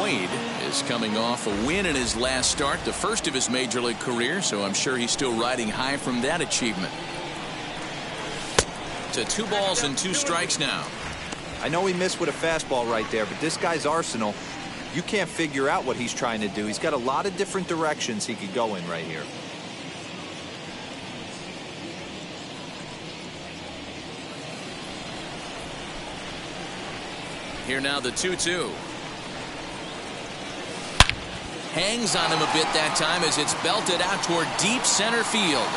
Wade is coming off a win in his last start, the first of his major league career, so I'm sure he's still riding high from that achievement. To 2 balls and 2 strikes now. I know he missed with a fastball right there, but this guy's arsenal, you can't figure out what he's trying to do. He's got a lot of different directions he could go in right here. Here now the 2-2. Hangs on him a bit that time as it's belted out toward deep center field.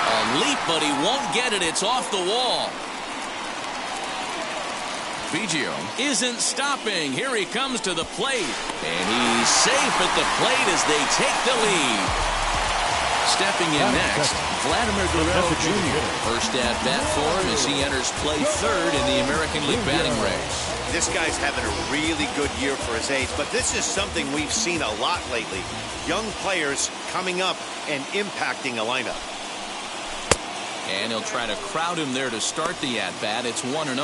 A leap, but he won't get it. It's off the wall. Biggio isn't stopping. Here he comes to the plate. And he's safe at the plate as they take the lead. Stepping in next, Vladimir Guerrero Jr. First at bat for him as he enters play third in the American League batting race. This guy's having a really good year for his age, but this is something we've seen a lot lately. Young players coming up and impacting a lineup. And he'll try to crowd him there to start the at-bat. It's 1-0.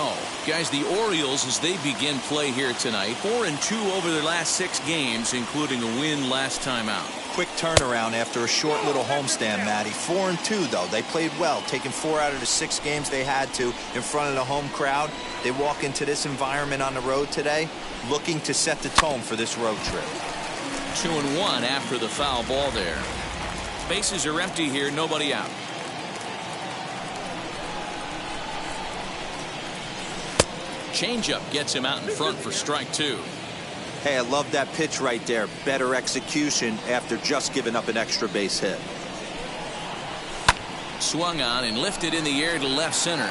Guys, the Orioles, as they begin play here tonight, 4-2 over their last 6 games, including a win last time out. Quick turnaround after a short little homestand, Matty. 4-2, though. They played well, taking 4 out of the 6 games they had to in front of the home crowd. They walk into this environment on the road today looking to set the tone for this road trip. 2-1 after the foul ball there. Bases are empty here, nobody out. Changeup gets him out in front for strike 2. Hey, I love that pitch right there. Better execution after just giving up an extra base hit. Swung on and lifted in the air to left center.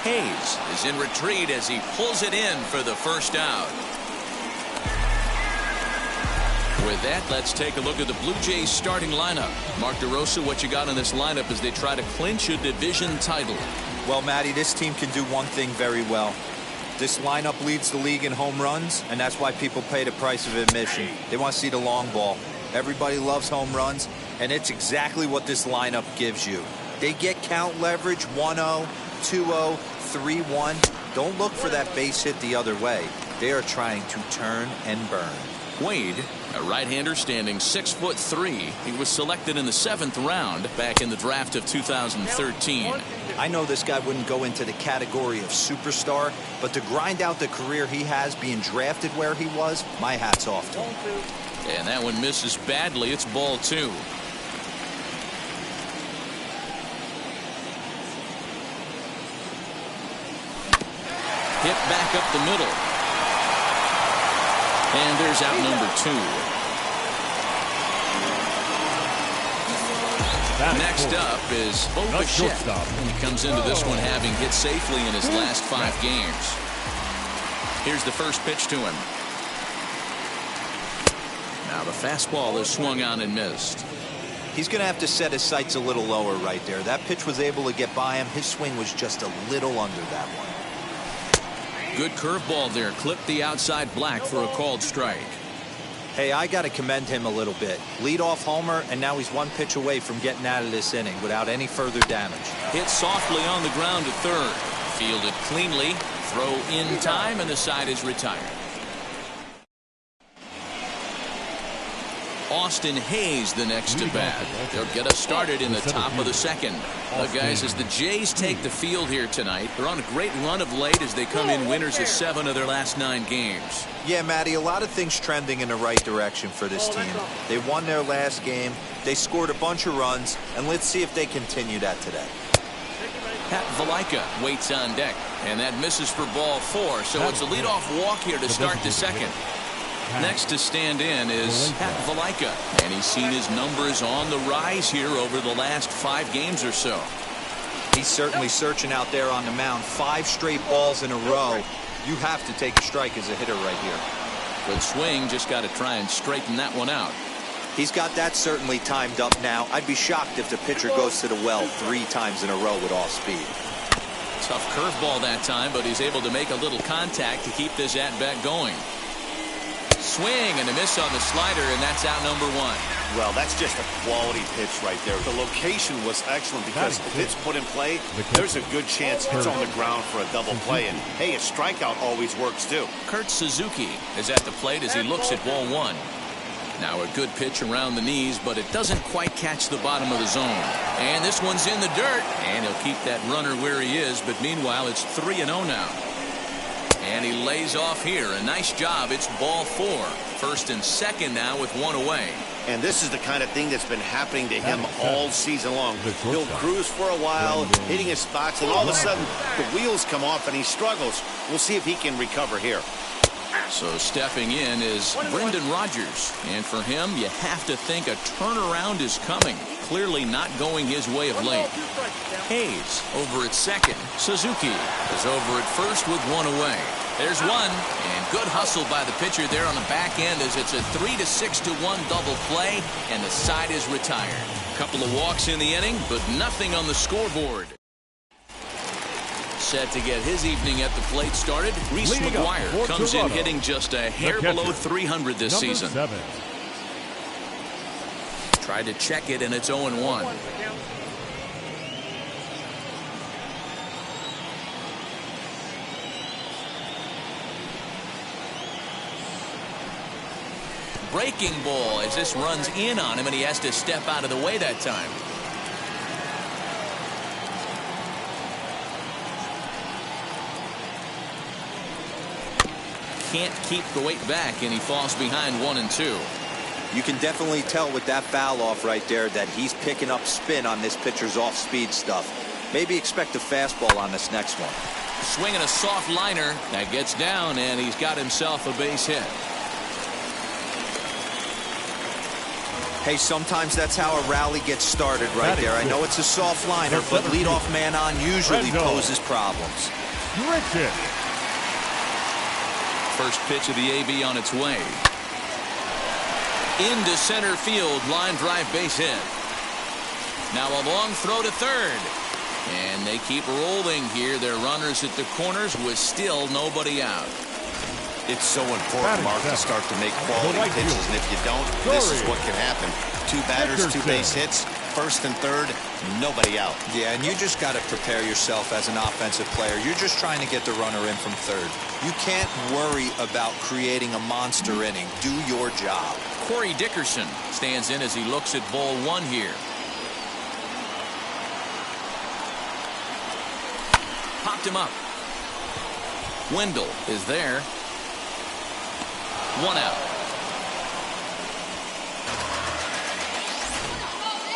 Hayes is in retreat as he pulls it in for the first out. With that, let's take a look at the Blue Jays starting lineup. Mark DeRosa, what you got in this lineup as they try to clinch a division title? Well, Matty, this team can do one thing very well. This lineup leads the league in home runs, and that's why people pay the price of admission. They want to see the long ball. Everybody loves home runs, and it's exactly what this lineup gives you. They get count leverage 1-0, 2-0, 3-1. Don't look for that base hit the other way. They are trying to turn and burn. Wade, a right-hander standing 6'3". He was selected in the 7th round back in the draft of 2013. I know this guy wouldn't go into the category of superstar, but to grind out the career he has being drafted where he was, my hat's off to him. And that one misses badly. It's ball 2. Hit back up the middle. And there's out number 2. Next up is Bo Bichette. He comes into this one having hit safely in his last 5 games. Here's the first pitch to him. Now the fastball is swung on and missed. He's going to have to set his sights a little lower right there. That pitch was able to get by him. His swing was just a little under that one. Good curveball there. Clipped the outside black for a called strike. Hey, I got to commend him a little bit. Leadoff homer, and now he's 1 pitch away from getting out of this inning without any further damage. Hit softly on the ground to third. Fielded cleanly. Throw in time, and the side is retired. Austin Hayes the next to bat. They'll get us started in the top of the 2nd. Guys, as the Jays take the field here tonight, they're on a great run of late as they come in winners of 7 of their last 9 games. Yeah, Matty, a lot of things trending in the right direction for this team. They won their last game, they scored a bunch of runs, and let's see if they continue that today. Pat Valaika waits on deck, and that misses for ball 4, so it's a leadoff walk here to start the 2nd. Next to stand in is Pat Valaika, and he's seen his numbers on the rise here over the last 5 games or so. He's certainly searching out there on the mound. 5 straight balls in a row. You have to take a strike as a hitter right here. Good swing, just got to try and straighten that one out. He's got that certainly timed up now. I'd be shocked if the pitcher goes to the well 3 times in a row with off speed. Tough curveball that time, but he's able to make a little contact to keep this at-bat going. Swing and a miss on the slider, and that's out number 1. Well, that's just a quality pitch right there. The location was excellent because if it's put in play, there's a good chance it's on the ground for a double play. And, hey, a strikeout always works, too. Kurt Suzuki is at the plate as he looks at ball one. Now a good pitch around the knees, but it doesn't quite catch the bottom of the zone. And this one's in the dirt, and he'll keep that runner where he is, but meanwhile it's 3-0 now. And he lays off here. A nice job. It's ball four. First and second now with one away. And this is the kind of thing that's been happening to him all season long. He'll cruise for a while, hitting his spots, and all of a sudden the wheels come off and he struggles. We'll see if he can recover here. So stepping in is Brendan Rodgers. And for him, you have to think a turnaround is coming. Clearly not going his way of late. Hayes over at second. Suzuki is over at first with one away. There's one, and good hustle by the pitcher there on the back end as it's a 3-6-1 double play, and the side is retired. Couple of walks in the inning, but nothing on the scoreboard. Set to get his evening at the plate started. Reese McGuire comes in hitting just a hair below 300 this season. Tried to check it, and it's 0-1. Breaking ball as this runs in on him, and he has to step out of the way that time. Can't keep the weight back, and he falls behind 1-2. You can definitely tell with that foul off right there that he's picking up spin on this pitcher's off-speed stuff. Maybe expect a fastball on this next one. Swinging a soft liner that gets down, and he's got himself a base hit. Hey, sometimes that's how a rally gets started right there. I know it's a soft liner, but leadoff man on usually poses problems. First pitch of the AB on its way. Into center field, line drive base hit. Now a long throw to third. And they keep rolling here. Their runners at the corners with still nobody out. It's so important, Mark, to start to make quality pitches, and if you don't, this is what can happen. Two batters, two base hits, first and third, nobody out. Yeah, and you just got to prepare yourself as an offensive player. You're just trying to get the runner in from third. You can't worry about creating a monster inning. Do your job. Corey Dickerson stands in as he looks at ball one here. Popped him up. Wendell is there. One out.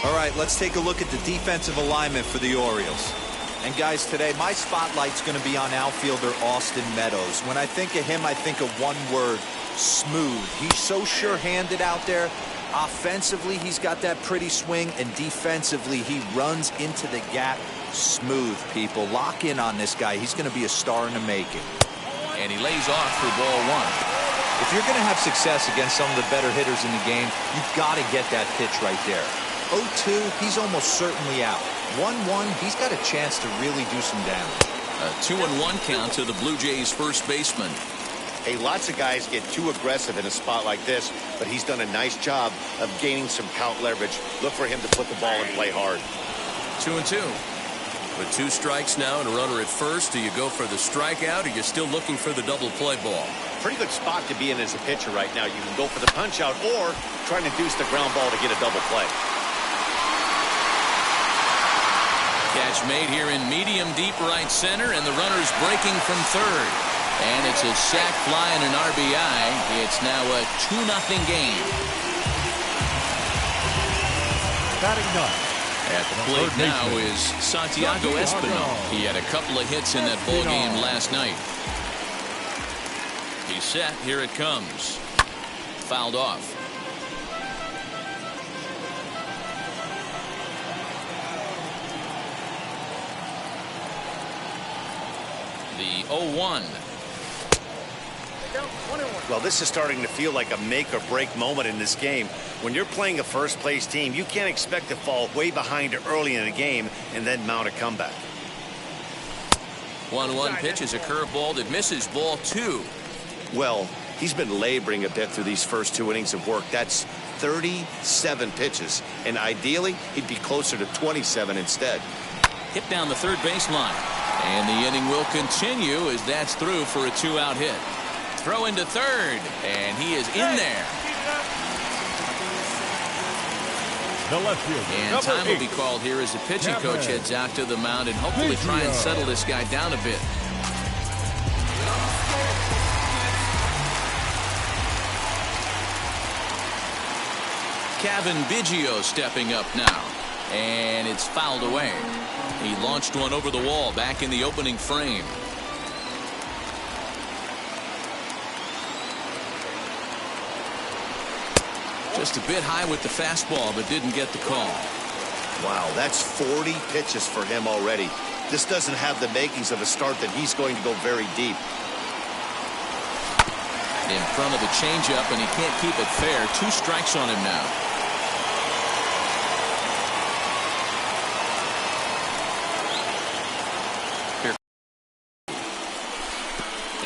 All right, let's take a look at the defensive alignment for the Orioles. And guys, today my spotlight's going to be on outfielder Austin Meadows. When I think of him, I think of one word: smooth. He's so sure-handed out there. Offensively, he's got that pretty swing, and defensively, he runs into the gap. Smooth, people. Lock in on this guy. He's going to be a star in the making. And he lays off for ball one. If you're going to have success against some of the better hitters in the game, you've got to get that pitch right there. 0-2, he's almost certainly out. 1-1, he's got a chance to really do some damage. A 2-1 count to the Blue Jays first baseman. Hey, lots of guys get too aggressive in a spot like this, but he's done a nice job of gaining some count leverage. Look for him to put the ball and play hard. 2-2. With two strikes now and a runner at first, do you go for the strikeout, or you're still looking for the double play ball? Pretty good spot to be in as a pitcher right now. You can go for the punch out or try to induce the ground ball to get a double play. Catch made here in medium deep right center, and the runner's breaking from third. And it's a sac fly and an RBI. It's now a 2-0 game. Batting ninth. At the plate now is Santiago Espinal. He had a couple of hits in that ball game last night. He's set. Here it comes. Fouled off. The 0-1. Well, this is starting to feel like a make-or-break moment in this game. When you're playing a first-place team, you can't expect to fall way behind early in the game and then mount a comeback. 1-1 pitch is a curveball that misses ball two. Well, he's been laboring a bit through these first two innings of work. That's 37 pitches, and ideally he'd be closer to 27 instead. Hit down the third baseline, and the inning will continue as that's through for a 2-out hit. Throw into third, and he is in there. The left fielder. And time will be called here as the pitching coach heads out to the mound and hopefully try and settle this guy down a bit. Kevin Biggio stepping up now, and it's fouled away. He launched one over the wall back in the opening frame. Just a bit high with the fastball, but didn't get the call. Wow, that's 40 pitches for him already. This doesn't have the makings of a start that he's going to go very deep. In front of the changeup, and he can't keep it fair. 2 strikes on him now.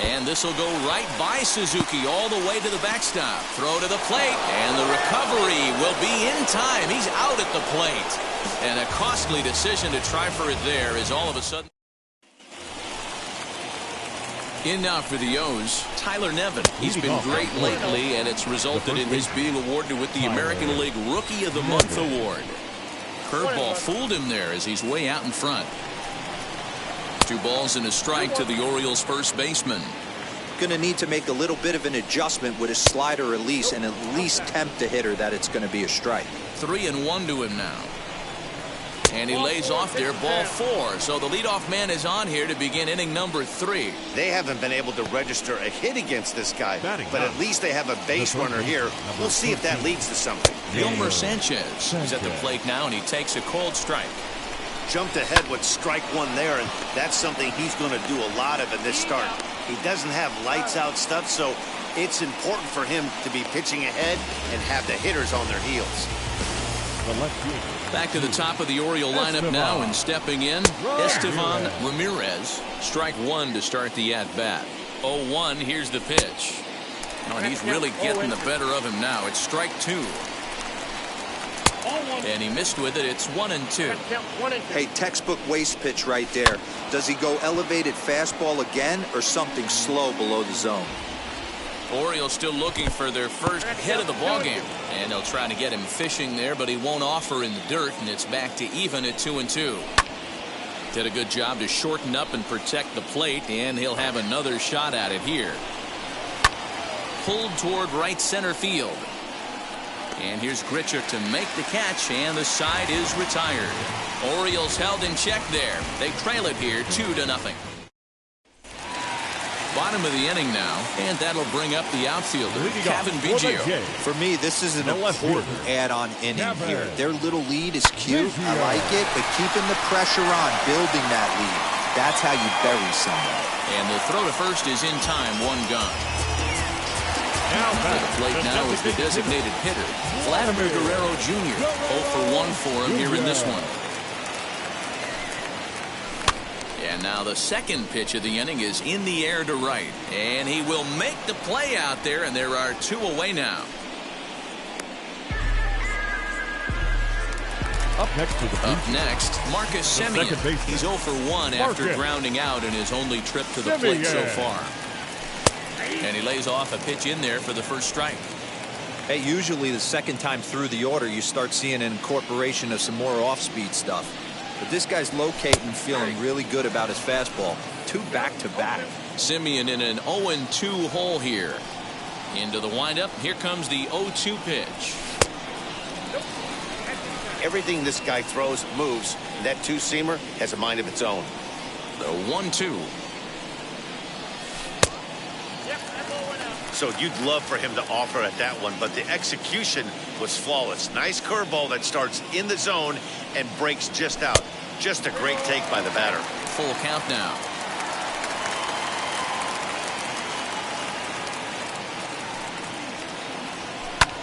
And this will go right by Suzuki all the way to the backstop. Throw to the plate, and the recovery will be in time. He's out at the plate. And a costly decision to try for it there is all of a sudden. In now for the O's, Tyler Nevin. He's been great lately, and it's resulted in his being awarded with the American League Rookie of the Month award. Curveball fooled him there as he's way out in front. 2 balls and a strike to the Orioles' first baseman. Going to need to make a little bit of an adjustment with his slider release and at least tempt the hitter that it's going to be a strike. 3-1 to him now. And he lays off there, ball 4. So the leadoff man is on here to begin inning number 3. They haven't been able to register a hit against this guy, but at least they have a base runner here. We'll see if that leads to something. Yolmer Sanchez is at the plate now, and he takes a cold strike. Jumped ahead with strike 1 there, and that's something he's going to do a lot of in this start. He doesn't have lights out stuff, so it's important for him to be pitching ahead and have the hitters on their heels. Back to the top of the Oriole lineup now, and stepping in, Estevan Ramirez. Strike 1 to start the at-bat. 0-1, here's the pitch. Oh, he's really getting the better of him now. It's strike 2. And he missed with it. It's 1-2. Hey, textbook waste pitch right there. Does he go elevated fastball again or something slow below the zone? Orioles still looking for their first hit of the ballgame, and they'll try to get him fishing there, but he won't offer in the dirt, and it's back to even at 2-2. Did a good job to shorten up and protect the plate, and he'll have another shot at it here. Pulled toward right center field. And here's Grichuk to make the catch, and the side is retired. Orioles held in check there. They trail it here 2-0. Bottom of the inning now, and that'll bring up the outfielder, Kevin Biggio. For me, this is an important add-on inning here. Their little lead is cute. I like it, but keeping the pressure on, building that lead, that's how you bury someone. And the throw to first is in time, 1 gone. To the plate now is the designated hitter, Vladimir Guerrero Jr. 0-for-1 for him here in this one. And now the second pitch of the inning is in the air to right. And he will make the play out there, and there are 2 away now. Up next, Marcus Semien. He's 0-for-1 after grounding out in his only trip to the plate so far. And he lays off a pitch in there for the first strike. Hey, usually the second time through the order, you start seeing an incorporation of some more off-speed stuff. But this guy's locating, feeling really good about his fastball. 2 back-to-back. Semien in an 0-2 hole here. Into the windup. Here comes the 0-2 pitch. Everything this guy throws moves. And that 2-seamer has a mind of its own. The 1-2. So you'd love for him to offer at that one, but the execution was flawless. Nice curveball that starts in the zone and breaks just out. Just a great take by the batter. Full count now.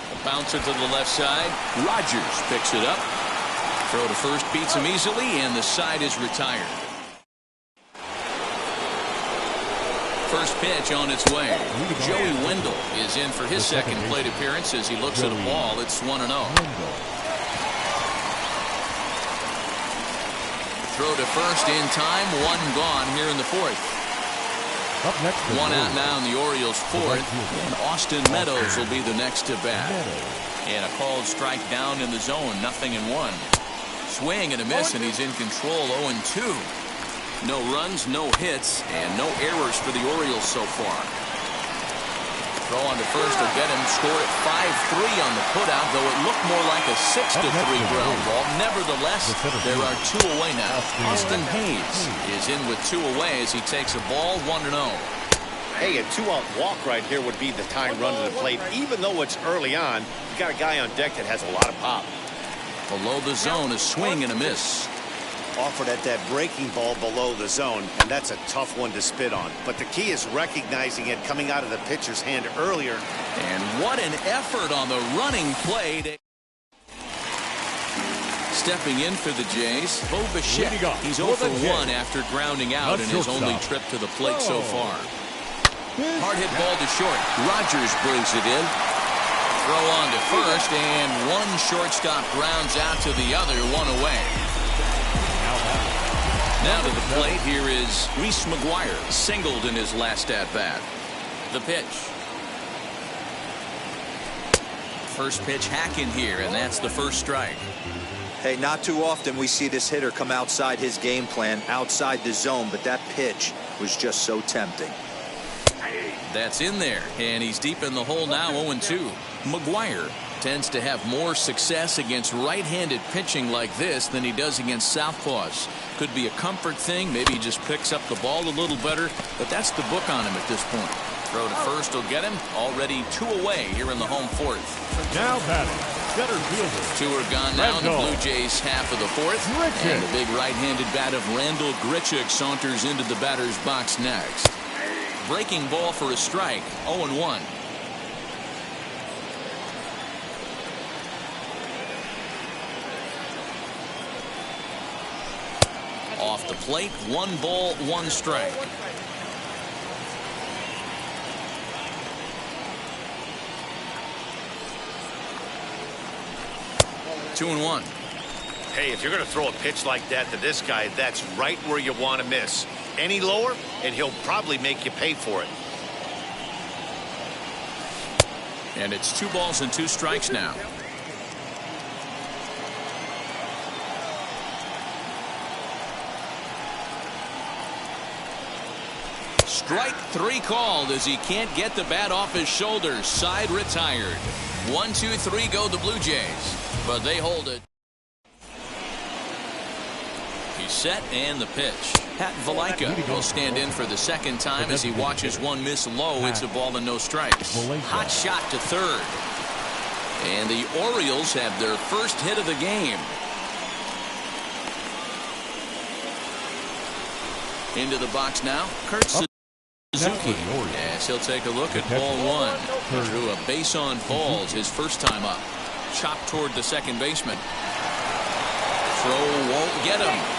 A bouncer to the left side. Rogers picks it up. Throw to first beats him easily, and the side is retired. first pitch on its way. Joey Wendell is in for his second plate appearance as he looks at a ball. It's 1-0. Throw to first in time. One gone here in the fourth. Up next, one out now in the Orioles' fourth. And Austin Meadows will be the next to bat. And a called strike down in the zone. 0-1. Swing and a miss, and he's in control. 0-2. No runs, no hits, and no errors for the Orioles so far. Throw on to first will get him. Score at 5-3 on the putout, though it looked more like a 6-3 ground ball. Nevertheless, there are 2 away now. Austin Hayes is in with 2 away as he takes a ball. 1-0. Hey, a 2-out walk right here would be the time run to the plate. Even though it's early on, you got a guy on deck that has a lot of pop. Below the zone, a swing and a miss. Offered at that breaking ball below the zone, and that's a tough one to spit on. But the key is recognizing it coming out of the pitcher's hand earlier. And what an effort on the running play. Stepping in for the Jays, Bo Bichette. He's 0 for 1 after grounding out in his only trip to the plate so far. Hard hit ball to short. Rogers brings it in. Throw on to first, and one shortstop grounds out to the other. 1 away. Now to the plate, here is Reese McGuire, singled in his last at-bat. The pitch. First pitch hacking here, and that's the first strike. Hey, not too often we see this hitter come outside his game plan, outside the zone, but that pitch was just so tempting. That's in there, and he's deep in the hole now. 0-2. McGuire tends to have more success against right-handed pitching like this than he does against southpaws. Could be a comfort thing. Maybe he just picks up the ball a little better, but that's the book on him at this point. Throw to first will get him. Already 2 away here in the home fourth. Now batting, center fielder. 2 are gone now in the Blue Jays half of the fourth. And the big right-handed bat of Randall Grichuk saunters into the batter's box next. Breaking ball for a strike. 0-1. Off the plate, 1 ball, 1 strike. Two and 1. Hey, if you're going to throw a pitch like that to this guy, that's right where you want to miss. Any lower, and he'll probably make you pay for it. And it's 2 balls and 2 strikes now. Strike 3 called as he can't get the bat off his shoulders. Side retired. 1, 2, 3 go the Blue Jays, but they hold it. He's set and the pitch. Pat Valaika will stand in for the second time as he watches one miss low. It's a ball and no strikes. Hot shot to third. And the Orioles have their first hit of the game. Into the box now. Kurt Suzuki. Yes, he'll take a look at ball 1. Drew a base on balls his first time up. Chopped toward the second baseman. Throw won't get him.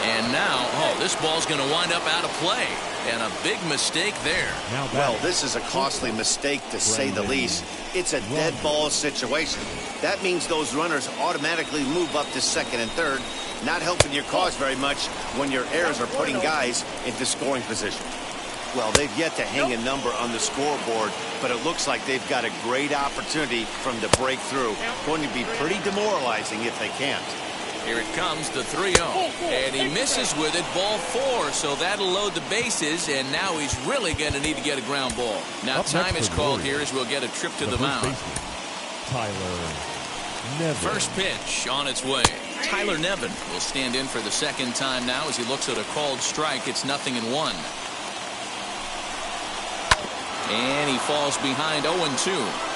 And now, this ball's going to wind up out of play. And a big mistake there. Well, this is a costly mistake to say the least. It's a dead ball situation. That means those runners automatically move up to second and third, not helping your cause very much when your errors are putting guys into scoring position. Well, they've yet to hang a number on the scoreboard, but it looks like they've got a great opportunity from to break through. Going to be pretty demoralizing if they can't. Here it comes, the 3-0. And he misses with it, ball 4. So that'll load the bases, and now he's really going to need to get a ground ball. Now time is called here as we'll get a trip to the mound. Tyler Nevin. First pitch on its way. Tyler Nevin will stand in for the second time now as he looks at a called strike. It's 0-1. And he falls behind 0-2.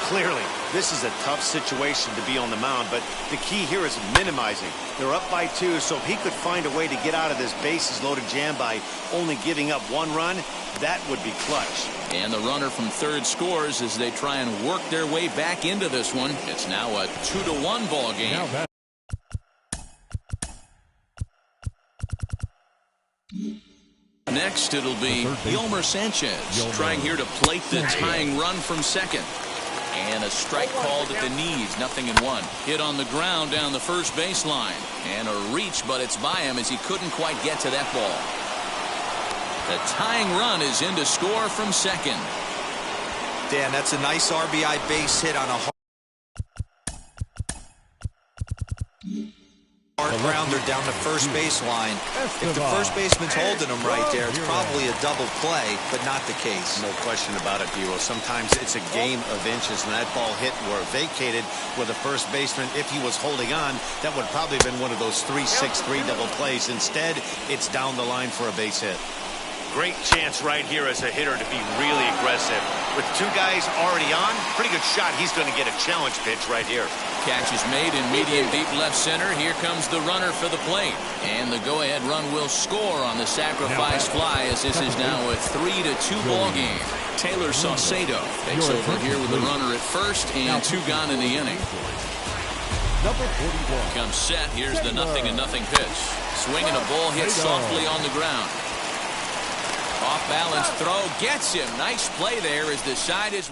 Clearly, this is a tough situation to be on the mound, but the key here is minimizing. They're up by 2, so if he could find a way to get out of this bases-loaded jam by only giving up 1 run, that would be clutch. And the runner from third scores as they try and work their way back into this one. It's now a 2-1 ball game. Next, it'll be Yolmer Sanchez trying here to plate the tying run from second. And a strike called at the knees, 0-1. Hit on the ground down the first baseline. And a reach, but it's by him as he couldn't quite get to that ball. The tying run is in to score from second. Dan, that's a nice RBI base hit on a hard grounder down the first baseline. If the first baseman's holding him right there, it's probably a double play, but not the case. No question about it, Dero. Sometimes it's a game of inches, and that ball hit or vacated where the first baseman, if he was holding on, that would probably have been one of those 3-6-3 double plays. Instead, it's down the line for a base hit. Great chance right here as a hitter to be really aggressive. With two guys already on, pretty good shot. He's going to get a challenge pitch right here. Catch is made in medium deep left center. Here comes the runner for the plate. And the go-ahead run will score on the sacrifice fly as this is now a 3-2 ball game. Taylor Saucedo takes over here with the runner at first and 2 gone in the inning. Number 41. Comes set. Here's the 0-0 pitch. Swinging a ball hit softly on the ground. Off balance throw gets him. Nice play there as the side is.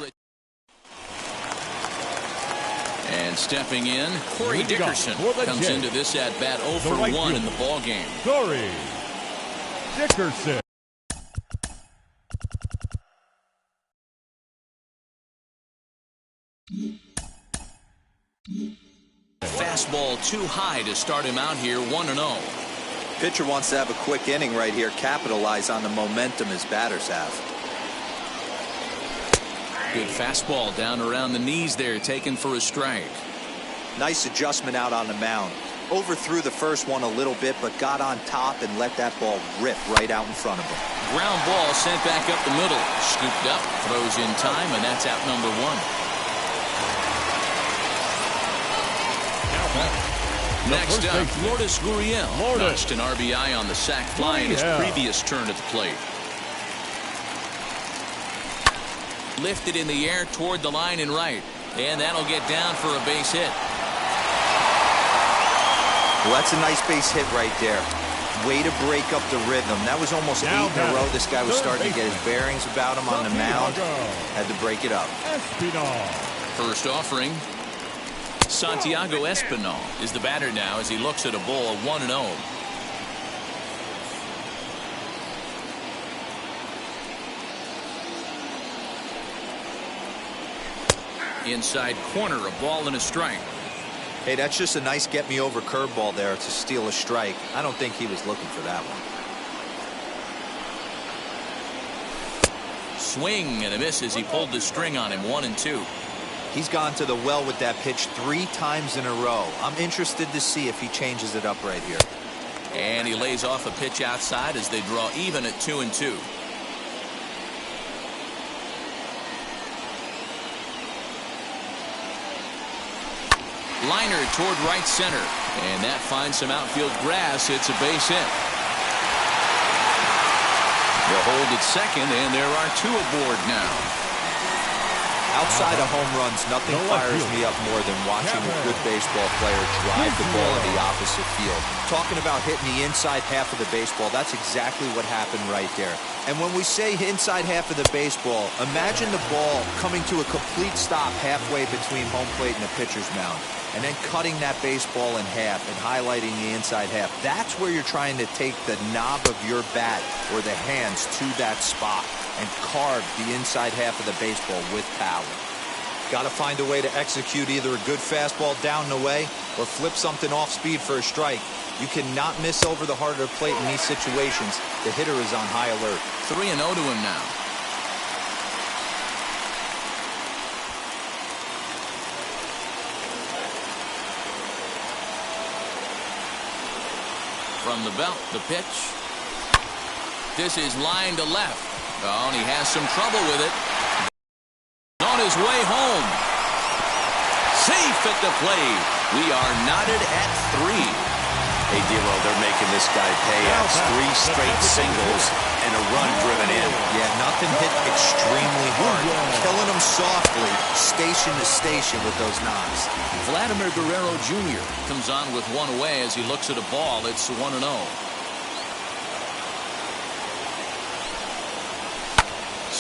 And stepping in, Corey Dickerson comes into this at bat 0 for 1 in the ball game. Corey Dickerson. Fastball too high to start him out here 1-0. Pitcher wants to have a quick inning right here, capitalize on the momentum his batters have. Good fastball down around the knees there, taken for a strike. Nice adjustment out on the mound. Overthrew the first one a little bit, but got on top and let that ball rip right out in front of him. Ground ball sent back up the middle. Scooped up, throws in time, and that's out number 1. Next up, Lourdes Gurriel notched an RBI on the sac fly in his previous turn at the plate. Lifted in the air toward the line and right. And that'll get down for a base hit. Well, that's a nice base hit right there. Way to break up the rhythm. That was almost 8 in a row. This guy was starting to get his bearings about him on the mound. Had to break it up. First offering. Santiago Espinal is the batter now as he looks at a ball 1-0. Inside corner, a ball and a strike. Hey, that's just a nice get-me-over curveball there to steal a strike. I don't think he was looking for that one. Swing and a miss as he pulled the string on him, 1-2. He's gone to the well with that pitch 3 times in a row. I'm interested to see if he changes it up right here. And he lays off a pitch outside as they draw even at 2-2. Liner toward right center. And that finds some outfield grass. It's a base hit. They'll hold at second, and there are 2 aboard now. Outside of home runs, nothing fires me up more than watching a good baseball player drive the ball to the opposite field. Talking about hitting the inside half of the baseball, that's exactly what happened right there. And when we say inside half of the baseball, imagine the ball coming to a complete stop halfway between home plate and the pitcher's mound, and then cutting that baseball in half and highlighting the inside half. That's where you're trying to take the knob of your bat or the hands to that spot and carve the inside half of the baseball with power. Got to find a way to execute either a good fastball down and away or flip something off speed for a strike. You cannot miss over the heart of the plate in these situations. The hitter is on high alert. 3-0 to him now. From the belt, the pitch. This is line to left. Oh, and he has some trouble with it. On his way home. Safe at the plate. We are knotted at 3. Hey, Dero, they're making this guy pay outs. 3 straight singles and a run driven in. Yeah, nothing hit extremely hard. Killing them softly, station to station with those knocks. Vladimir Guerrero Jr. comes on with 1 away as he looks at a ball. It's 1-0.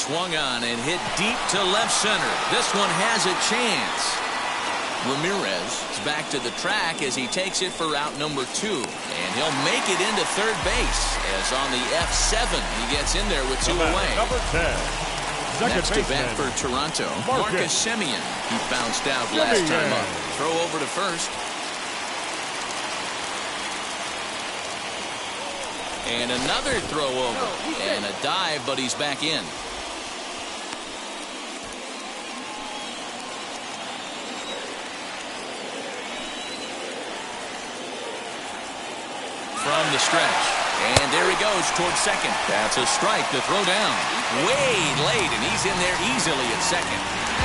swung on and hit deep to left center. This one has a chance. Ramirez is back to the track as he takes it for route number 2. And he'll make it into third base as on the F7 he gets in there with 2 away. Number 10. Next to bat for Toronto, Marcus Semien. He bounced out last time up. Throw over to first. And another throw over. And a dive, but he's back in. From the stretch. And there he goes towards second. That's a strike to throw down. Way late, and he's in there easily at second.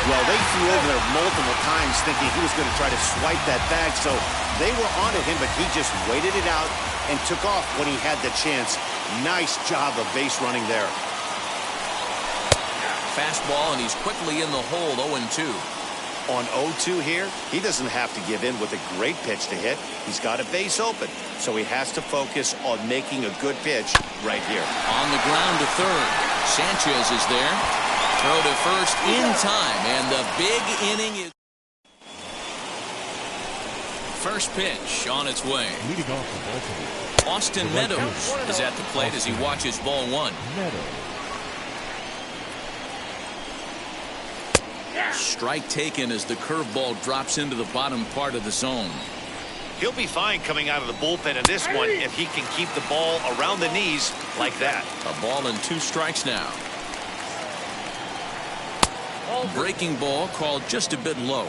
Well, they flew over there multiple times thinking he was going to try to swipe that bag, so they were onto him, but he just waited it out and took off when he had the chance. Nice job of base running there. Fastball, and he's quickly in the hole, 0-2. On 0-2 here, he doesn't have to give in with a great pitch to hit. He's got a base open, so he has to focus on making a good pitch right here. On the ground to third. Sanchez is there. Throw to first in time, and the big inning is... First pitch on its way. Leading off the Baltimore, Austin Meadows is at the plate as he watches ball 1. Strike taken as the curveball drops into the bottom part of the zone. He'll be fine coming out of the bullpen in this one if he can keep the ball around the knees like that. A ball and 2 strikes now. Breaking ball called just a bit low.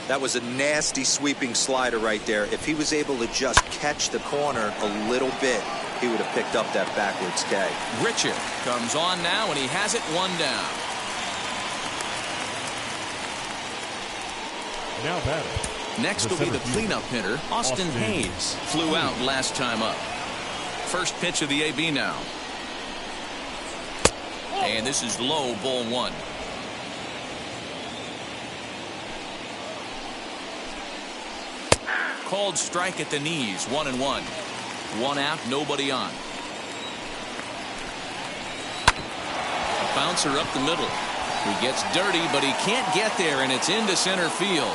That was a nasty sweeping slider right there. If he was able to just catch the corner a little bit, he would have picked up that backwards K. Richard comes on now, and he has it 1 down. Now batting. Next will be the cleanup hitter, Austin Hayes. Flew out last time up. First pitch of the AB now. And this is low, ball 1. Called strike at the knees, 1-1. 1 out, nobody on. A bouncer up the middle. He gets dirty, but he can't get there, and it's into center field.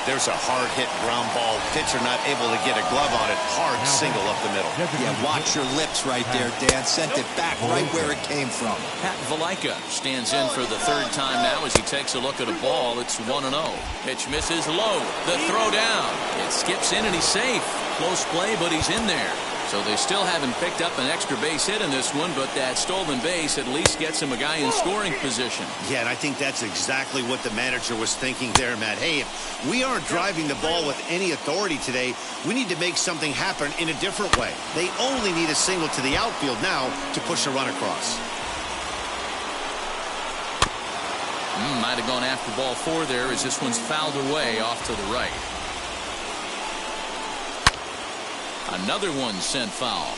There's a hard hit ground ball. Pitcher not able to get a glove on it. Hard single up the middle. Yeah, watch your lips right there, Dan. Sent it back right where it came from. Pat Valaika stands in for the 3rd time now as he takes a look at a ball. It's 1-0. Pitch misses low. The throw down. It skips in and he's safe. Close play, but he's in there. So they still haven't picked up an extra base hit in this one, but that stolen base at least gets him a guy in scoring position. Yeah, and I think that's exactly what the manager was thinking there, Matt. Hey, if we aren't driving the ball with any authority today, we need to make something happen in a different way. They only need a single to the outfield now to push a run across. Might have gone after ball 4 there as this one's fouled away off to the right. Another one sent foul.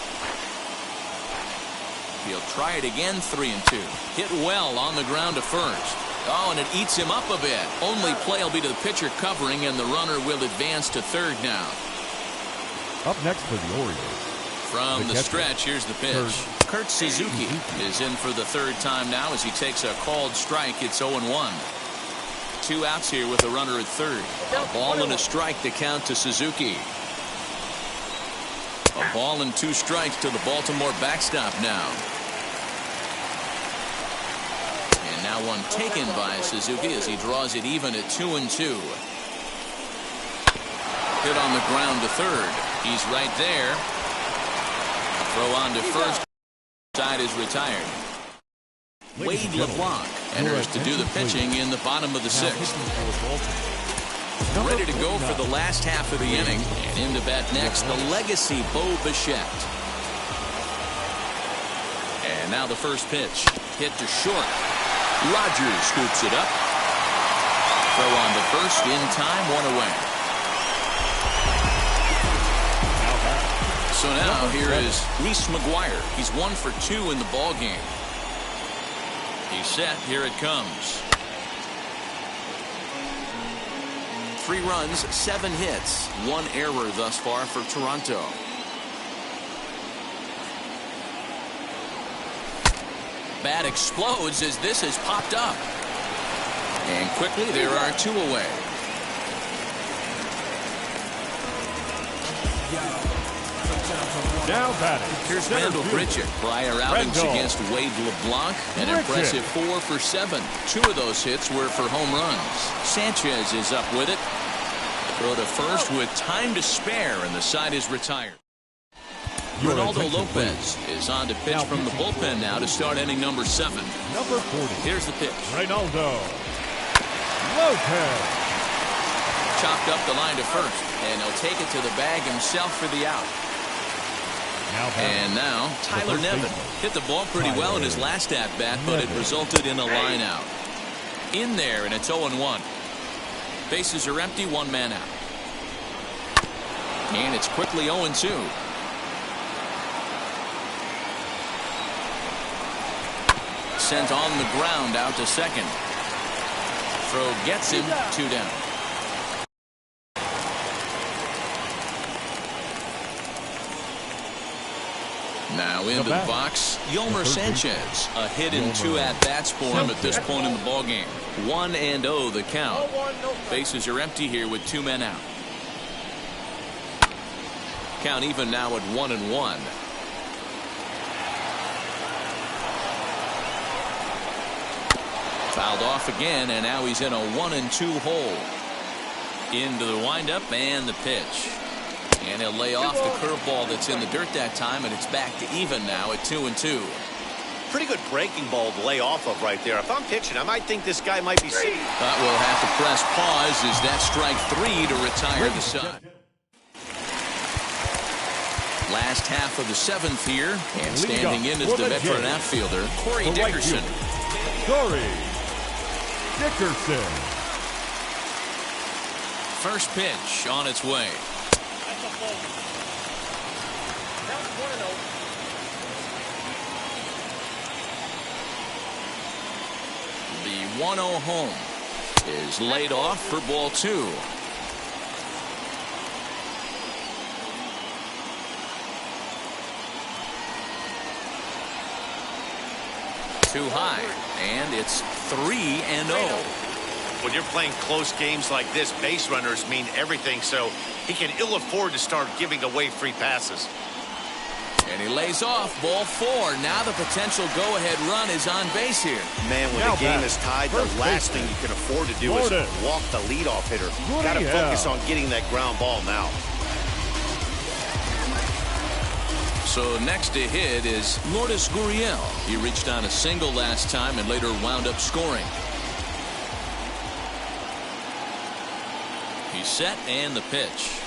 He'll try it again, 3-2. Hit well on the ground to first. Oh, and it eats him up a bit. Only play will be to the pitcher covering, and the runner will advance to third now. Up next for the Orioles. From the stretch, here's the pitch. Kurt Suzuki is in for the 3rd time now as he takes a called strike. It's 0-1. 2 outs here with a runner at third. A ball and a strike to count to Suzuki. A ball and 2 strikes to the Baltimore backstop now. And now one taken by Suzuki as he draws it even at 2-2. Hit on the ground to third. He's right there. Throw on to first. Side is retired. Wade LeBlanc enters to do the pitching in the bottom of the 6th. Ready to go for the last half of the inning. And in to bat next, the legacy Bo Bichette. And now the first pitch. Hit to short. Rogers scoops it up. Throw on to first in time, 1 away. So now here is Reese McGuire. He's 1 for 2 in the ball game. He's set. Here it comes. 3 runs, 7 hits, 1 error thus far for Toronto. bat explodes as this is popped up. And quickly there are 2 away. Now batting. Here's Randall Grichuk. Prior outings against Wade LeBlanc. An impressive 4 for 7. 2 of those hits were for home runs. Sanchez is up with it. Throw to first with time to spare, and the side is retired. Ronaldo Lopez is on to pitch from the bullpen now to start inning number 7. Number 40. Here's the pitch. Ronaldo Lopez. Chopped up the line to first, and he'll take it to the bag himself for the out. And now Tyler Nevin hit the ball pretty well in his last at-bat, but it resulted in a line out. In there, and it's 0-1. Bases are empty, 1 man out. And it's quickly 0-2. Sent on the ground out to second. Throw gets him, 2 down. Now into the box, Yolmer Sanchez. A hit in 2 at-bats for him at this point in the ballgame. 1-0 the count. Bases are empty here with 2 men out. Count even now at 1-1. Fouled off again, and now he's in a 1-2 hole. Into the windup and the pitch. And he'll lay off the curveball that's in the dirt that time, and it's back to even now at 2-2. Pretty good breaking ball to lay off of right there. If I'm pitching, I might think this guy might be sitting. But we'll have to press pause as that strike 3 to retire the side. Last half of the 7th here, and standing in is the veteran outfielder, Corey Dickerson. Corey Dickerson. First pitch on its way. The 1-0 home is laid off for ball 2. Too high, and it's 3-0. When you're playing close games like this, base runners mean everything, so he can ill afford to start giving away free passes. And he lays off, ball 4. Now the potential go-ahead run is on base here. Man, when the game is tied, the last thing you can afford to do is walk the leadoff hitter. Got to focus on getting that ground ball now. So next to hit is Lourdes Gurriel. He reached on a single last time and later wound up scoring. He's set, and the pitch.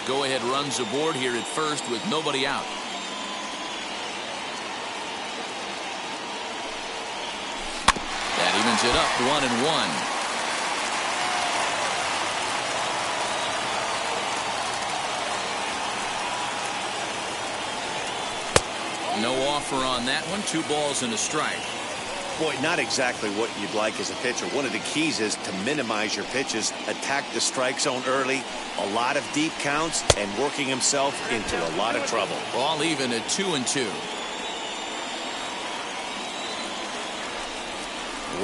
Go-ahead runs aboard here at first with nobody out. That evens it up, 1-1. No offer on that one. 2 balls and a strike. Boy, not exactly what you'd like as a pitcher. One of the keys is to minimize your pitches, attack the strike zone early, a lot of deep counts, and working himself into a lot of trouble. All even at 2-2.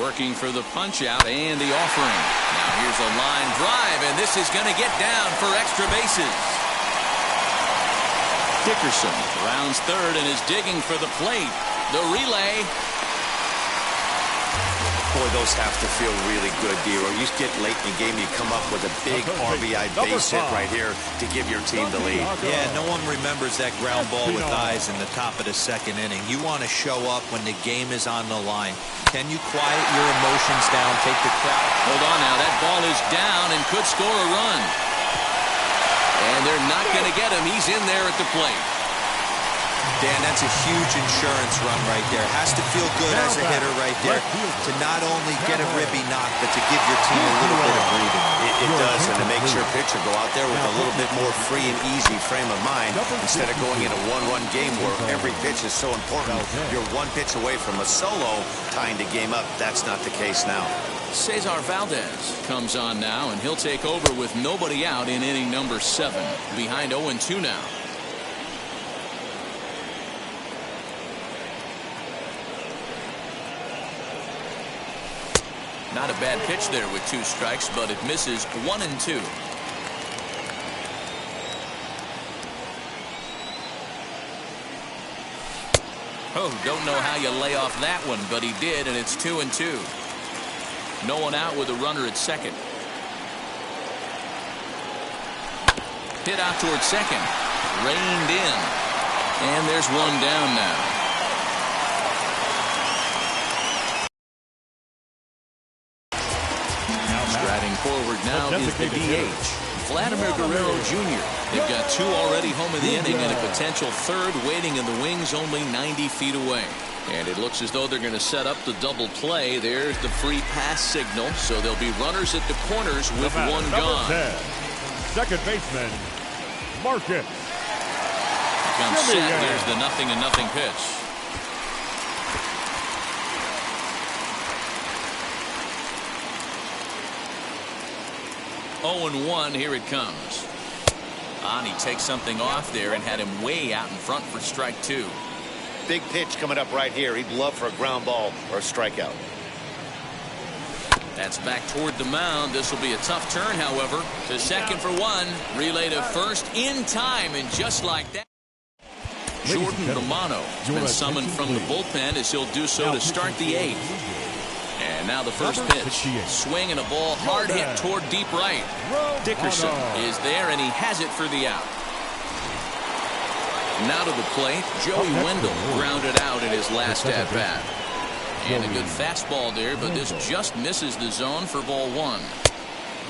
Working for the punch out and the offering. Now here's a line drive, and this is going to get down for extra bases. Dickerson rounds third and is digging for the plate. The relay. Boy, those have to feel really good, Dero. You get late in the game, you come up with a big RBI base hit right here to give your team the lead. Yeah, no one remembers that ground ball with eyes in the top of the 2nd inning. You want to show up when the game is on the line. Can you quiet your emotions down, take the crowd? Hold on now, that ball is down and could score a run. And they're not going to get him. He's in there at the plate. Dan, that's a huge insurance run right there. Has to feel good as a hitter right there to not only get a ribby knock, but to give your team a little bit of breathing. It does, and it makes your pitcher go out there with a little bit more free and easy frame of mind instead of going in a 1-run game where every pitch is so important. You're 1 pitch away from a solo tying the game up. That's not the case now. Cesar Valdez comes on now, and he'll take over with nobody out in inning number 7. Behind 0-2 now. Not a bad pitch there with 2 strikes, but it misses 1 and 2. Oh, don't know how you lay off that one, but he did, and it's 2 and 2. No one out with a runner at second. Hit out towards second. Reined in. And there's one down now. Striding forward now is the DH. Vladimir Guerrero Jr. They've got 2 already home in the inning and a potential 3rd waiting in the wings only 90 feet away. And it looks as though they're going to set up the double play. There's the free pass signal. So there'll be runners at the corners with 1 gone. 10, second baseman, Marcus. Comes set. There's the 0-0 pitch. Oh, and 1. Here it comes. And he takes something off there and had him way out in front for strike 2. Big pitch coming up right here. He'd love for a ground ball or a strikeout. That's back toward the mound. This will be a tough turn, however. To second for 1. Relay to first in time, and just like that. Jordan Romano has been summoned from the bullpen as he'll do so to start the 8th. And now the first pitch. Swing and a ball hard hit toward deep right. Dickerson is there, and he has it for the out. Now to the plate, Joey Wendell grounded out in his last at-bat. And a good fastball there, but this just misses the zone for ball 1.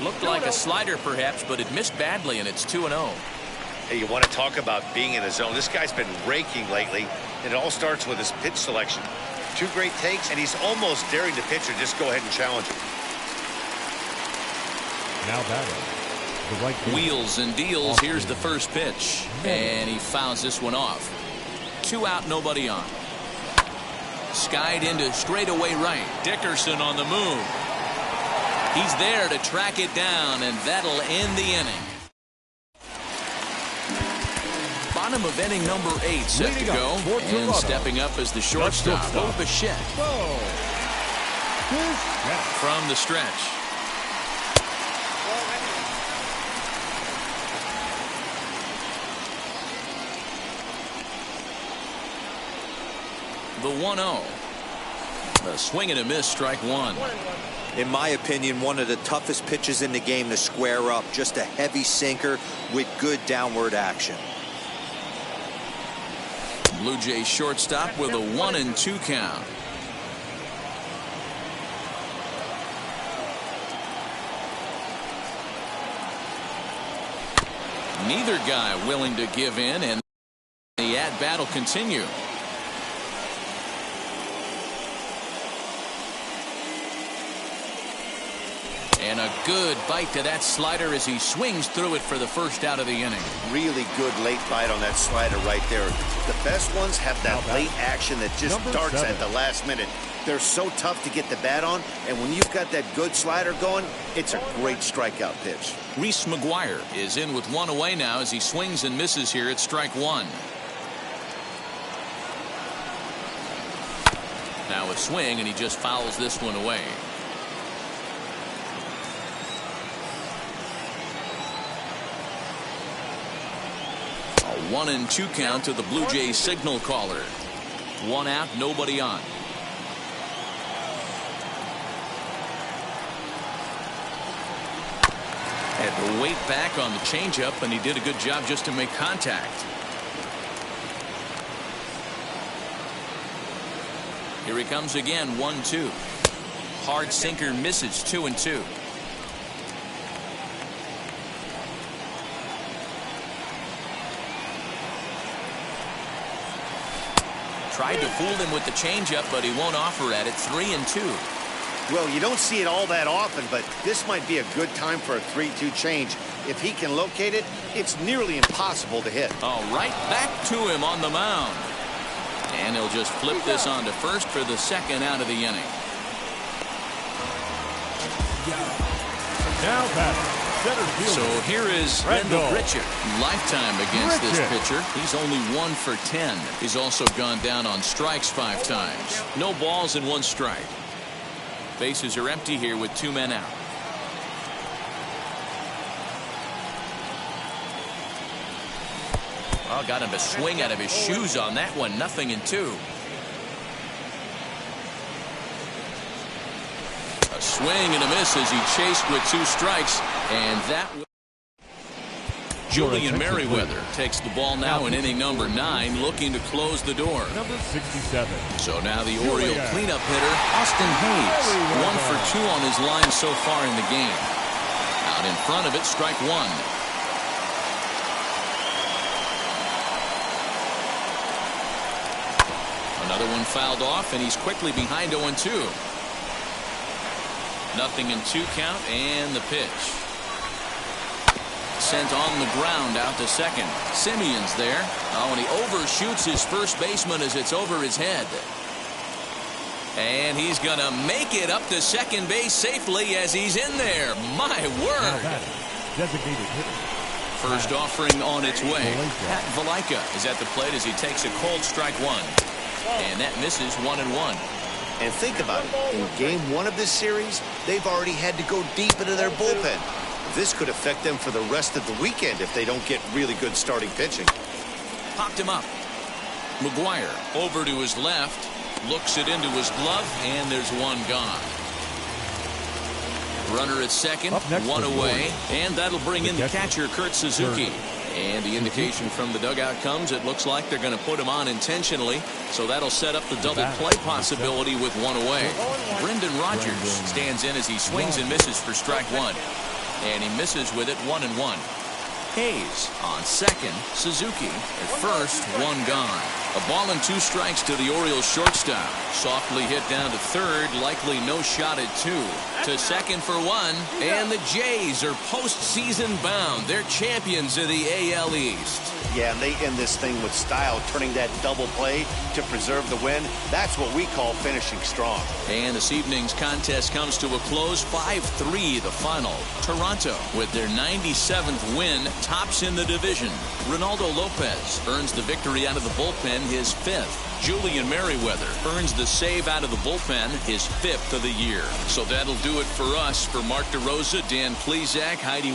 Looked like a slider perhaps, but it missed badly, and it's 2-0. Hey, you want to talk about being in the zone? This guy's been raking lately, and it all starts with his pitch selection. 2 great takes, and he's almost daring the pitcher just go ahead and challenge him. Now batting, the right fielder. Wheels and deals. Here's the first pitch, and he fouls this one off. 2 out, nobody on. Skied into straightaway right. Dickerson on the move. He's there to track it down, and that'll end the inning. Bottom of inning number 8 set to go, and stepping up as the shortstop, Bo Bichette. From the stretch. The 1-0. A swing and a miss, strike 1. In my opinion, one of the toughest pitches in the game to square up. Just a heavy sinker with good downward action. Blue Jays shortstop with a 1-2 count. Neither guy willing to give in, and the at-bat will continue. And a good bite to that slider as he swings through it for the first out of the inning. Really good late bite on that slider right there. The best ones have that late action that just darts at the last minute. They're so tough to get the bat on, and when you've got that good slider going, it's a great strikeout pitch. Reese McGuire is in with 1 away now as he swings and misses here at strike 1. Now a swing, and he just fouls this one away. A 1-2 count to the Blue Jays signal caller. 1 out, nobody on. Had to wait back on the changeup, and he did a good job just to make contact. Here he comes again, 1-2. Hard sinker misses, 2-2. Tried to fool him with the changeup, but he won't offer at it. 3-2. Well, you don't see it all that often, but this might be a good time for a 3-2 change. If he can locate it, it's nearly impossible to hit. Oh, right back to him on the mound. And he'll just flip this on to first for the second out of the inning. Now batting, center fielder. So here is Randall Pritchett. Lifetime against this pitcher. He's only 1 for 10. He's also gone down on strikes 5 times. No balls and 1 strike. Bases are empty here with 2 men out. Well, got him to swing out of his shoes on that one. 0-2. A swing and a miss as he chased with 2 strikes. And that Julian Merriweather takes the ball now in inning number 9, looking to close the door. Number 67. So now the Oriole cleanup hitter, Austin Hayes. 1 for 2 on his line so far in the game. Out in front of it, strike 1. Another one fouled off, and he's quickly behind 0-2. 0-2 count, and the pitch. Sent on the ground out to second. Simeon's there. Oh, and he overshoots his first baseman as it's over his head. And he's going to make it up to second base safely as he's in there. My word. Designated hitter. First offering on its way. Pat Valaika is at the plate as he takes a cold strike 1. And that misses 1-1. And think about it. In game 1 of this series, they've already had to go deep into their bullpen. This could affect them for the rest of the weekend if they don't get really good starting pitching. Popped him up. McGuire over to his left. Looks it into his glove, and there's 1 gone. Runner at second, 1 away, and that'll bring in the catcher, Kurt Suzuki. And the indication from the dugout comes, it looks like they're going to put him on intentionally, so that'll set up the double play possibility with 1 away. Brendan Rodgers stands in as he swings and misses for strike 1. And he misses with it 1-1. Hayes on second. Suzuki at first. 1 gone. A ball and 2 strikes to the Orioles shortstop. Softly hit down to third. Likely no shot at 2. To second for 1. And the Jays are postseason bound. They're champions of the AL East. Yeah, and they end this thing with style, turning that double play to preserve the win. That's what we call finishing strong. And this evening's contest comes to a close. 5-3 the final. Toronto, with their 97th win, tops in the division. Ronaldo Lopez earns the victory out of the bullpen, his 5th. Julian Merriweather earns the save out of the bullpen, his 5th of the year. So that'll do it for us. For Mark DeRosa, Dan Plezak, Heidi